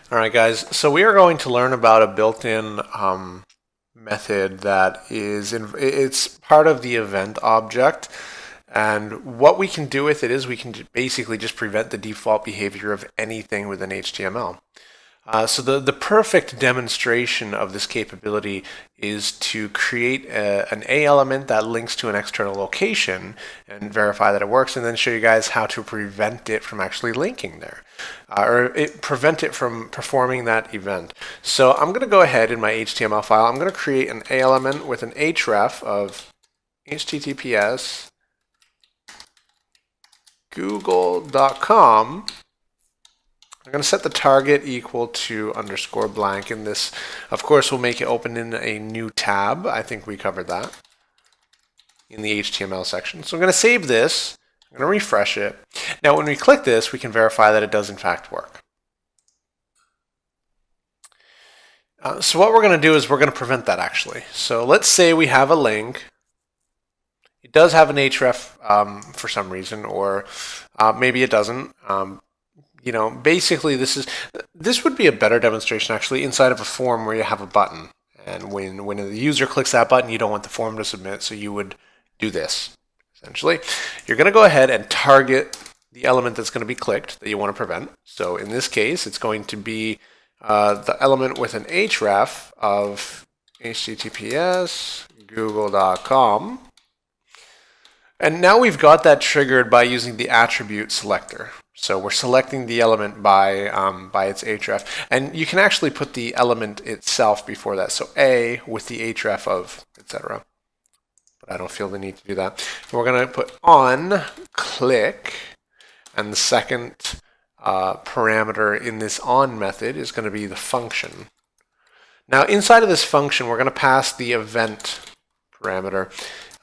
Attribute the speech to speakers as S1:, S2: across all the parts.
S1: All right, guys, so we are going to learn about a built-in method that it's part of the event object. And what we can do with it is we can basically just prevent the default behavior of anything within HTML. So the perfect demonstration of this capability is to create an A element that links to an external location and verify that it works, and then show you guys how to prevent it from actually linking there, prevent it from performing that event. So I'm going to go ahead in my HTML file. I'm going to create an A element with an href of https google.com. I'm going to set the target equal to underscore blank, and this, of course, will make it open in a new tab. I think we covered that in the HTML section. So I'm going to save this. I'm going to refresh it. Now, when we click this, we can verify that it does, in fact, work. So what we're going to do is we're going to prevent that, actually. So let's say we have a link. It does have an href for some reason, or maybe it doesn't. Basically this would be a better demonstration actually inside of a form where you have a button, and when the user clicks that button, you don't want the form to submit, so you would do this. Essentially, you're going to go ahead and target the element that's going to be clicked that you want to prevent. So in this case, it's going to be the element with an href of https google.com. And now we've got that triggered by using the attribute selector. So we're selecting the element by its href. And you can actually put the element itself before that. So A with the href of, etc. But I don't feel the need to do that. And we're going to put on click. And the second parameter in this on method is going to be the function. Now inside of this function, we're going to pass the event parameter.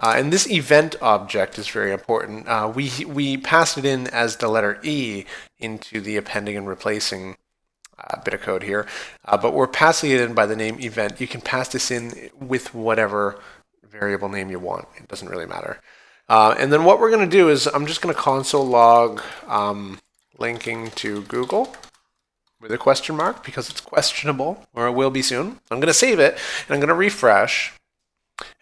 S1: And this event object is very important. We pass it in as the letter E into the appending and replacing bit of code here, but we're passing it in by the name event. You can pass this in with whatever variable name you want. It doesn't really matter. And then what we're going to do is I'm just going to console log linking to Google with a question mark because it's questionable, or it will be soon. I'm going to save it, and I'm going to refresh.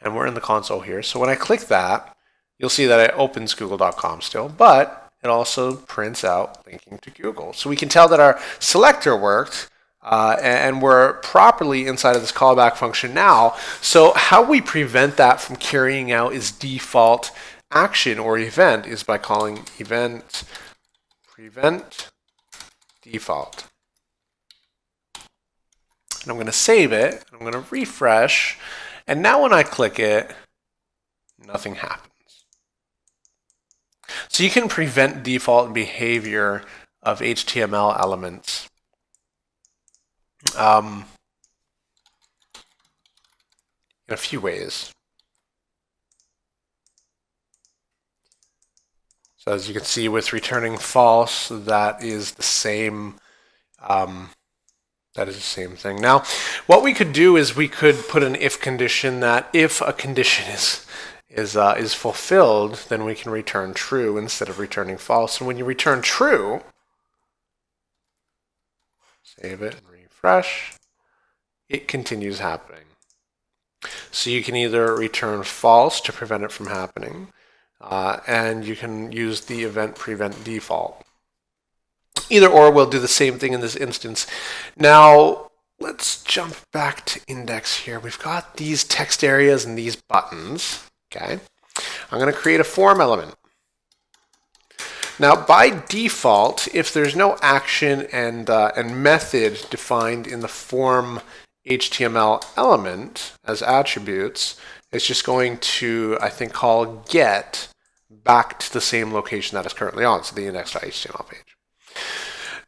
S1: And we're in the console here. So when I click that, you'll see that it opens google.com still, but it also prints out linking to Google. So we can tell that our selector worked, and we're properly inside of this callback function now. So how we prevent that from carrying out its default action or event is by calling event prevent default. And I'm going to save it. I'm going to refresh. And now when I click it, nothing happens. So you can prevent default behavior of HTML elements in a few ways. So as you can see with returning false, that is the same thing. Now, what we could do is we could put an if condition that if a condition is fulfilled, then we can return true instead of returning false. And when you return true, save it and refresh, it continues happening. So you can either return false to prevent it from happening, and you can use the event prevent default. Either or will do the same thing in this instance. Now, let's jump back to index here. We've got these text areas and these buttons. Okay, I'm going to create a form element. Now, by default, if there's no action and method defined in the form HTML element as attributes, it's just going to, I think, call get back to the same location that it's currently on, so the index.html page.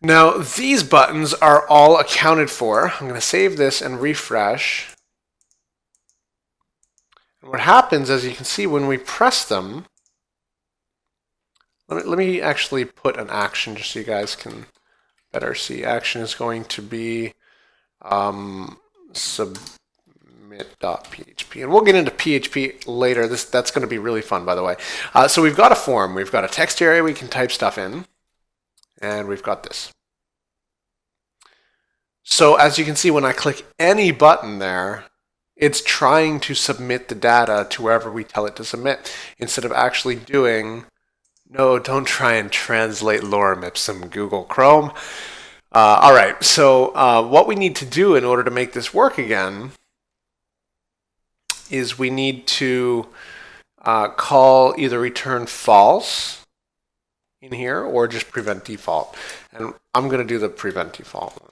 S1: Now, these buttons are all accounted for. I'm going to save this and refresh. And what happens, as you can see, when we press them, let me actually put an action just so you guys can better see. Action is going to be submit.php. And we'll get into PHP later. That's going to be really fun, by the way. So we've got a form. We've got a text area we can type stuff in. And we've got this. So as you can see, when I click any button there, it's trying to submit the data to wherever we tell it to submit, instead of actually doing, no, don't try and translate lorem ipsum Google Chrome. All right, so what we need to do in order to make this work again is we need to call either return false in here or just prevent default. And I'm going to do the prevent default one,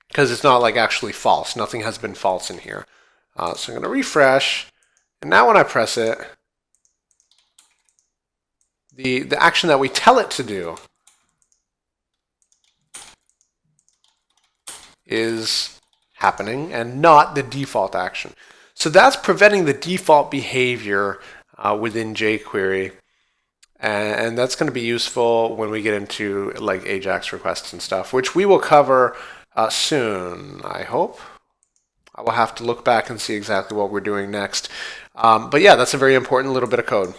S1: because it's not like actually false. Nothing has been false in here. So I'm going to refresh. And now when I press it, the action that we tell it to do is happening and not the default action. So that's preventing the default behavior within jQuery. And that's going to be useful when we get into like AJAX requests and stuff, which we will cover soon, I hope. I will have to look back and see exactly what we're doing next. But yeah, that's a very important little bit of code.